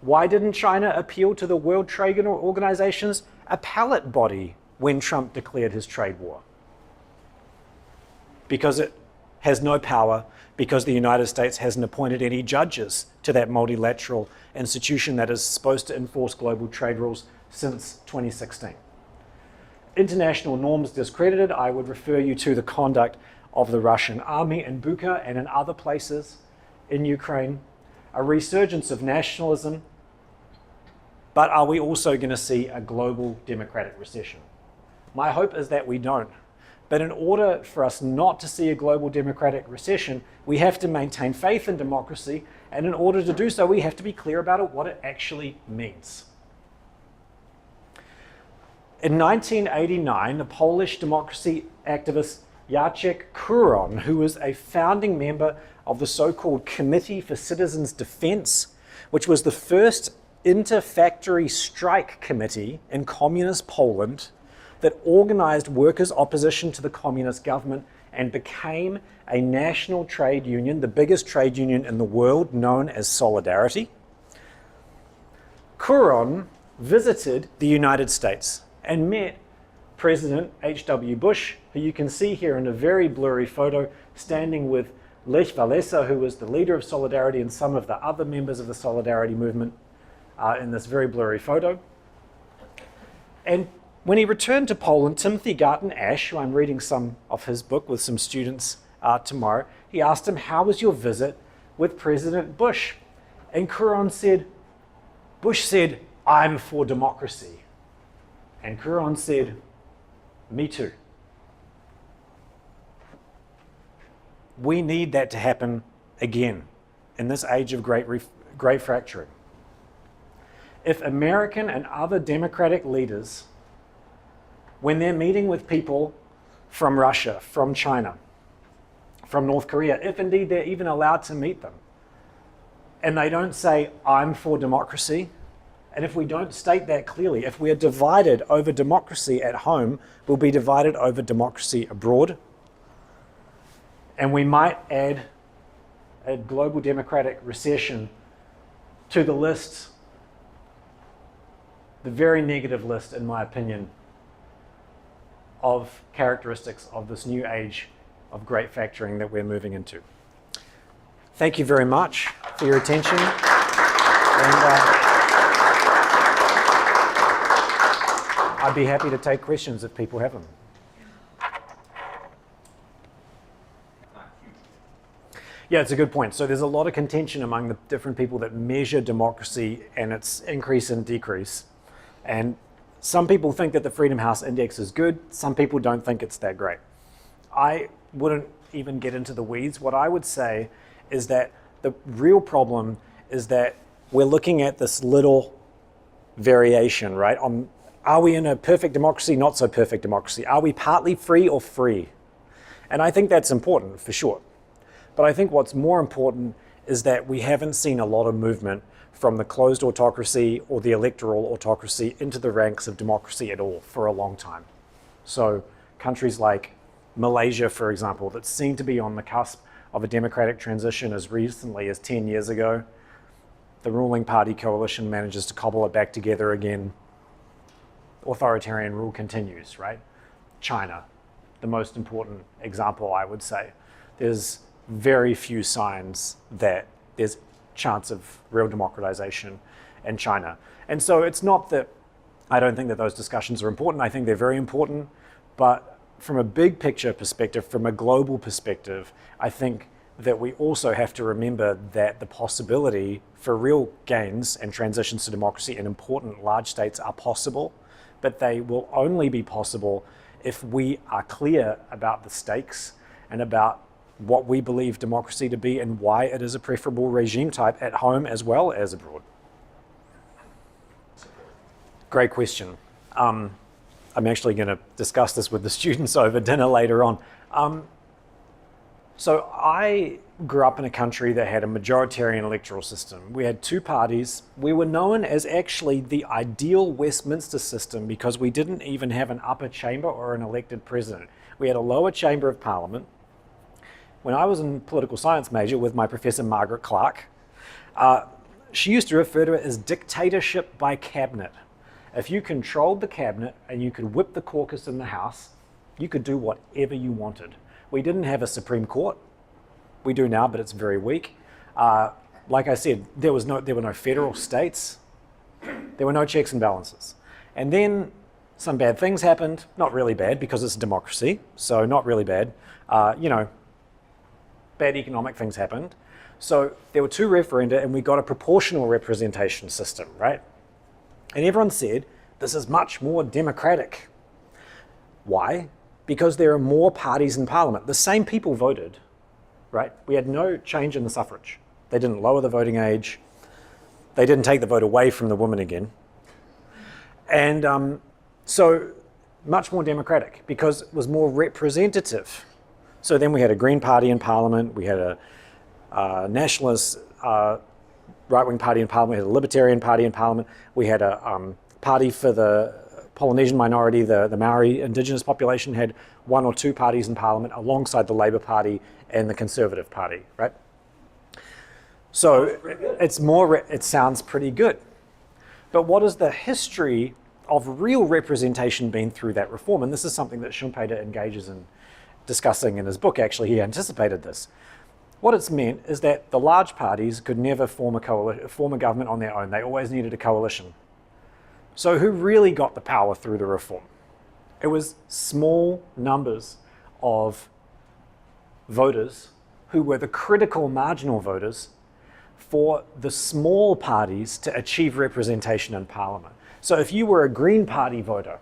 S2: Why didn't China appeal to the World Trade Organization's appellate body when Trump declared his trade war? Because it has no power, because the United States hasn't appointed any judges to that multilateral institution that is supposed to enforce global trade rules since 2016. International norms discredited, I would refer you to the conduct of the Russian army in Bucha and in other places in Ukraine, a resurgence of nationalism, but are we also going to see a global democratic recession? My hope is that we don't. But in order for us not to see a global democratic recession, we have to maintain faith in democracy, and in order to do so, we have to be clear about what it actually means. In 1989, the Polish democracy activist Jacek Kuron, who was a founding member of the so-called Committee for Citizens' Defense, which was the first inter-factory strike committee in communist Poland that organized workers' opposition to the communist government and became a national trade union, the biggest trade union in the world, known as Solidarity. Kuron visited the United States and met President H.W. Bush, who you can see here in a very blurry photo, standing with Lech Walesa, who was the leader of Solidarity, and some of the other members of the Solidarity movement in this very blurry photo. And when he returned to Poland, Timothy Garton Ash, who I'm reading some of his book with some students tomorrow, he asked him, "How was your visit with President Bush?" And Kuron said, Bush said, "I'm for democracy." And Kuron said, "Me too." We need that to happen again in this age of great fracturing. If American and other democratic leaders, when they're meeting with people from Russia, from China, from North Korea, if indeed they're even allowed to meet them, and they don't say, "I'm for democracy," and if we don't state that clearly, if we are divided over democracy at home, we'll be divided over democracy abroad. And we might add a global democratic recession to the list, the very negative list, in my opinion, of characteristics of this new age of great factoring that we're moving into. Thank you very much for your attention. And I'd be happy to take questions if people have them. Yeah, it's a good point. So there's a lot of contention among the different people that measure democracy and its increase and decrease. And some people think that the Freedom House Index is good. Some people don't think it's that great. I wouldn't even get into the weeds. What I would say is that the real problem is that we're looking at this little variation, right? Are we in a perfect democracy, not so perfect democracy? Are we partly free or free? And I think that's important, for sure. But I think what's more important is that we haven't seen a lot of movement from the closed autocracy or the electoral autocracy into the ranks of democracy at all for a long time. So countries like Malaysia, for example, that seem to be on the cusp of a democratic transition as recently as 10 years ago, the ruling party coalition manages to cobble it back together again. Authoritarian rule continues, right? China, the most important example, I would say. There's very few signs that there's chance of real democratization in China. And so it's not that I don't think that those discussions are important. I think they're very important. But from a big picture perspective, from a global perspective, I think that we also have to remember that the possibility for real gains and transitions to democracy in important large states are possible, but they will only be possible if we are clear about the stakes and about what we believe democracy to be and why it is a preferable regime type at home as well as abroad. Great question. I'm actually going to discuss this with the students over dinner later on. So I grew up in a country that had a majoritarian electoral system. We had two parties. We were known as actually the ideal Westminster system because we didn't even have an upper chamber or an elected president. We had a lower chamber of parliament. When I was in political science major with my professor Margaret Clark, she used to refer to it as dictatorship by cabinet. If you controlled the cabinet and you could whip the caucus in the House, you could do whatever you wanted. We didn't have a Supreme Court. We do now, but it's very weak. Like I said, there were no federal states. There were no checks and balances. And then some bad things happened. Not really bad because it's a democracy, so not really bad. Bad economic things happened. So there were two referenda and we got a proportional representation system, right? And everyone said, this is much more democratic. Why? Because there are more parties in parliament. The same people voted, right? We had no change in the suffrage. They didn't lower the voting age. They didn't take the vote away from the women again. And So much more democratic because it was more representative. So then we had a Green Party in Parliament, we had a nationalist right-wing party in Parliament, we had a Libertarian Party in Parliament, we had a party for the Polynesian minority, the Maori indigenous population had one or two parties in Parliament alongside the Labour Party and the Conservative Party, right? So it's more, it sounds pretty good. But what is the history of real representation been through that reform? And this is something that Schumpeter engages in discussing in his book. Actually, he anticipated this. What it's meant is that the large parties could never form a government on their own. They always needed a coalition. So who really got the power through the reform? It was small numbers of voters who were the critical marginal voters for the small parties to achieve representation in Parliament. So if you were a Green Party voter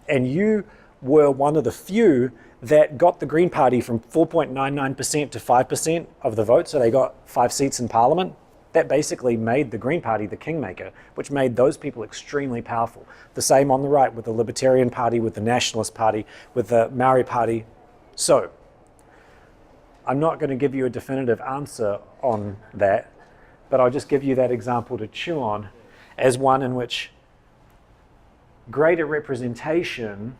S2: and you were one of the few that got the Green Party from 4.99% to 5% of the vote, so they got 5 seats in Parliament, that basically made the Green Party the kingmaker, which made those people extremely powerful. The same on the right with the Libertarian Party, with the Nationalist Party, with the Maori Party. So I'm not going to give you a definitive answer on that, but I'll just give you that example to chew on as one in which greater representation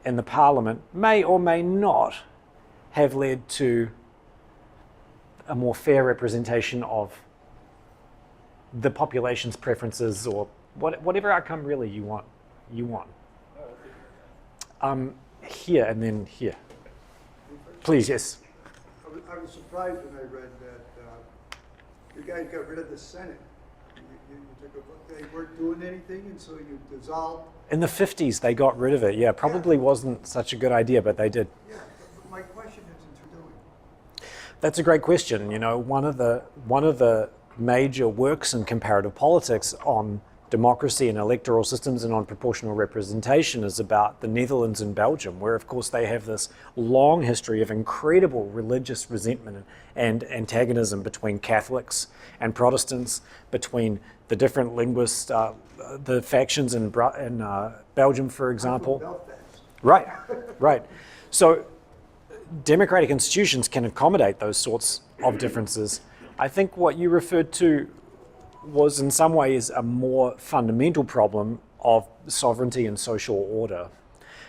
S2: in the Parliament may or may not have led to a more fair representation of the population's preferences or whatever outcome really you want. Here and then here. Please, yes.
S3: I was surprised when I read that you guys got rid of the Senate. You took a vote, they weren't doing anything, and so you dissolved.
S2: In the 50s, they got rid of it. Yeah, probably wasn't such a good idea, but they did.
S3: Yeah, but my question isn't to doing.
S2: That's a great question. You know, one of the major works in comparative politics on democracy and electoral systems and on proportional representation is about the Netherlands and Belgium, where of course they have this long history of incredible religious resentment and antagonism between Catholics and Protestants, between the different linguists, the factions in Belgium, for example. Right, right. So democratic institutions can accommodate those sorts of differences. I think what you referred to was in some ways a more fundamental problem of sovereignty and social order,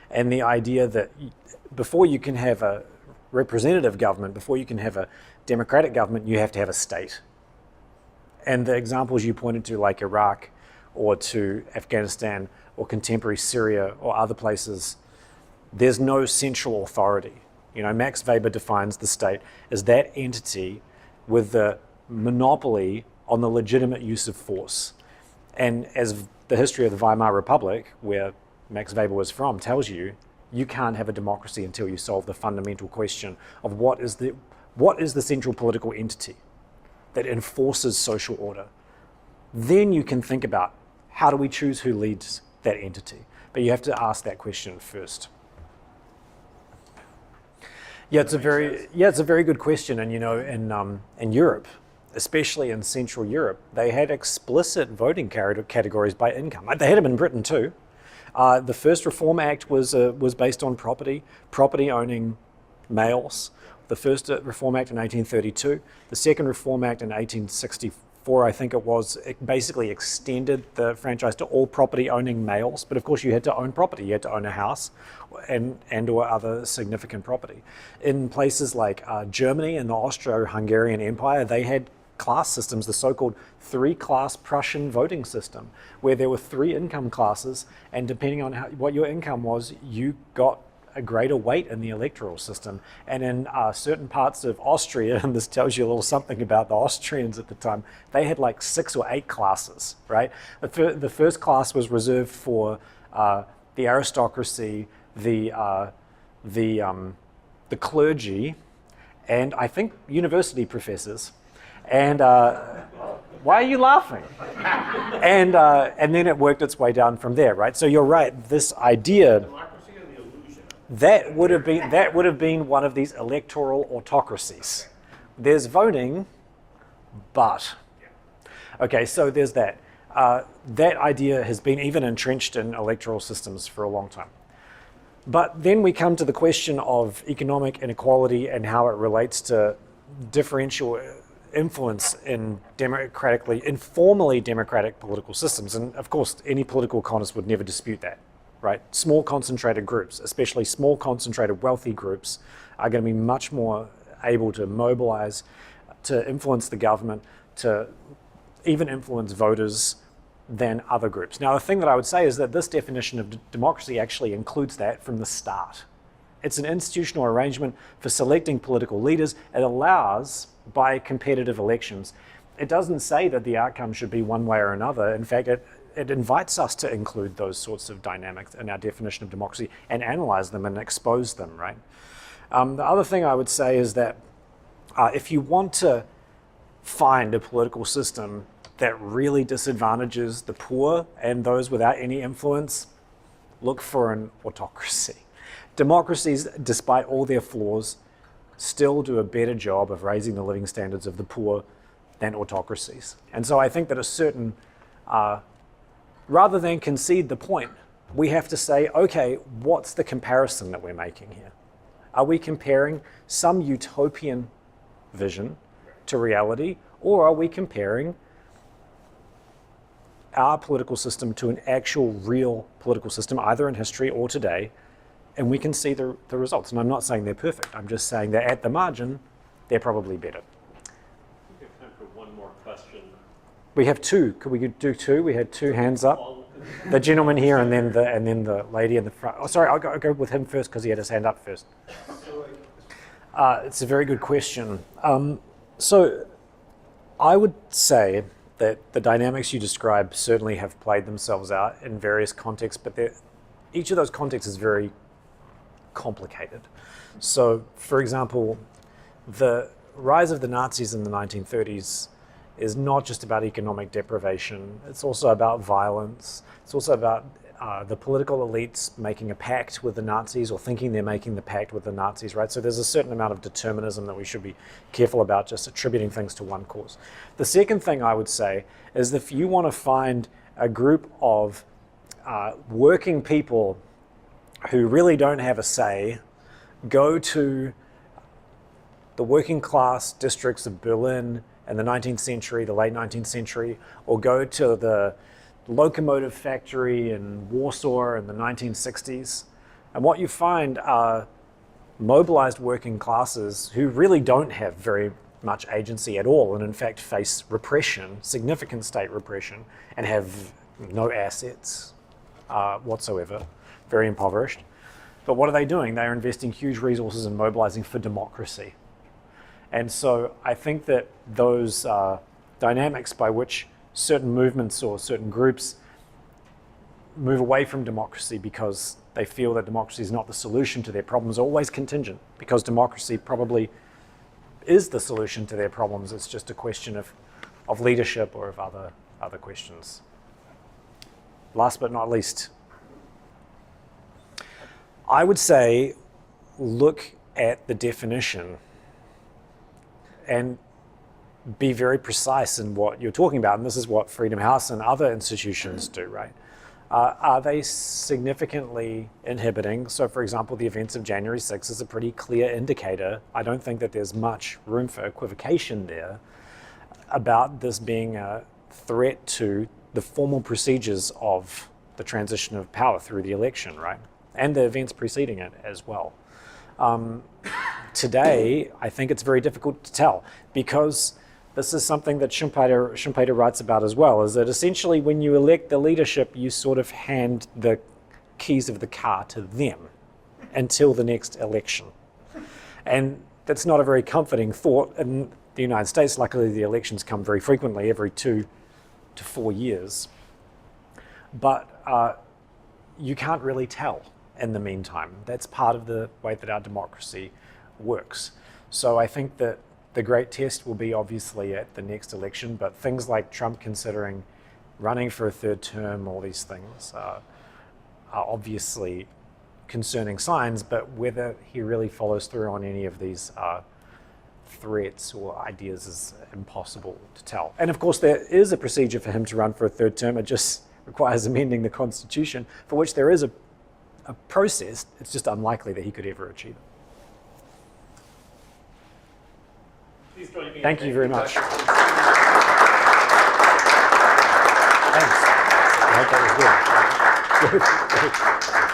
S2: and the idea that before you can have a representative government, before you can have a democratic government, you have to have a state. And the examples you pointed to, like Iraq or to Afghanistan or contemporary Syria or other places, there's no central authority. You know, Max Weber defines the state as that entity with the monopoly on the legitimate use of force. And as the history of the Weimar Republic, where Max Weber was from, tells you, you can't have a democracy until you solve the fundamental question of what is the central political entity that enforces social order. Then you can think about how do we choose who leads that entity. But you have to ask that question first. Yeah, it's a very good question. And you know, in Europe, especially in Central Europe, they had explicit voting categories by income. They had them in Britain too. The first Reform Act was based on property owning males. The first Reform Act in 1832. The second Reform Act in 1864, I think it was, it basically extended the franchise to all property owning males. But of course you had to own property. You had to own a house and or other significant property. In places like Germany and the Austro-Hungarian Empire, they had class systems, the so-called three-class Prussian voting system, where there were 3 income classes, and depending on what your income was, you got a greater weight in the electoral system. And in certain parts of Austria, and this tells you a little something about the Austrians at the time, they had like 6 or 8 classes, right? The first class was reserved for the aristocracy, the clergy, and I think university professors. And why are you laughing? And then it worked its way down from there, right? So you're right. This idea
S4: Democracy or the illusion?
S2: that would have been one of these electoral autocracies. There's voting, but okay. So there's that. that idea has been even entrenched in electoral systems for a long time. But then we come to the question of economic inequality and how it relates to differential influence in informally democratic political systems. And of course, any political economist would never dispute that, right? Small concentrated groups, especially small concentrated wealthy groups, are going to be much more able to mobilize, to influence the government, to even influence voters than other groups. Now, the thing that I would say is that this definition of democracy actually includes that from the start. It's an institutional arrangement for selecting political leaders. It allows, by competitive elections, it doesn't say that the outcome should be one way or another. In fact, it invites us to include those sorts of dynamics in our definition of democracy and analyze them and expose them, right? The other thing I would say is that if you want to find a political system that really disadvantages the poor and those without any influence, look for an autocracy. Democracies, despite all their flaws, still do a better job of raising the living standards of the poor than autocracies. And so I think that a certain, rather than concede the point, we have to say, okay, what's the comparison that we're making here? Are we comparing some utopian vision to reality, or are we comparing our political system to an actual real political system, either in history or today, and we can see the results? And I'm not saying they're perfect. I'm just saying that at the margin, they're probably better.
S4: We have time for one more question.
S2: We have two. Could we do two? We had two hands up. The gentleman here, and then the lady in the front. Oh, sorry, I'll go with him first because he had his hand up first. It's a very good question. So I would say that the dynamics you describe certainly have played themselves out in various contexts, but each of those contexts is very complicated. So, for example, the rise of the Nazis in the 1930s is not just about economic deprivation. It's also about violence. It's also about the political elites making a pact with the Nazis or thinking they're making the pact with the Nazis, right? So there's a certain amount of determinism that we should be careful about just attributing things to one cause. The second thing I would say is if you want to find a group of working people who really don't have a say, go to the working class districts of Berlin in the 19th century, the late 19th century, or go to the locomotive factory in Warsaw in the 1960s. And what you find are mobilized working classes who really don't have very much agency at all, and in fact face repression, significant state repression, and have no assets whatsoever, very impoverished. But what are they doing? They are investing huge resources in mobilizing for democracy. And so I think that those dynamics by which certain movements or certain groups move away from democracy because they feel that democracy is not the solution to their problems are always contingent, because democracy probably is the solution to their problems. It's just a question of leadership or of other questions. Last but not least, I would say look at the definition and be very precise in what you're talking about. And this is what Freedom House and other institutions do, right? Are they significantly inhibiting? So, for example, the events of January 6th is a pretty clear indicator. I don't think that there's much room for equivocation there about this being a threat to the formal procedures of the transition of power through the election, right? And the events preceding it as well. Today, I think it's very difficult to tell, because this is something that Schumpeter writes about as well, is that essentially when you elect the leadership, you sort of hand the keys of the car to them until the next election. And that's not a very comforting thought. In the United States, luckily the elections come very frequently, every 2 to 4 years. But you can't really tell in the meantime. That's part of the way that our democracy works. So I think that the great test will be obviously at the next election, but things like Trump considering running for a third term, all these things are obviously concerning signs, but whether he really follows through on any of these threats or ideas is impossible to tell. And of course, there is a procedure for him to run for a third term. It just requires amending the Constitution, for which there is a process. It's just unlikely that he could ever achieve it.
S4: Please join me.
S2: Thank you very much.
S4: Dr.
S2: Thanks. I hope that was good. Good.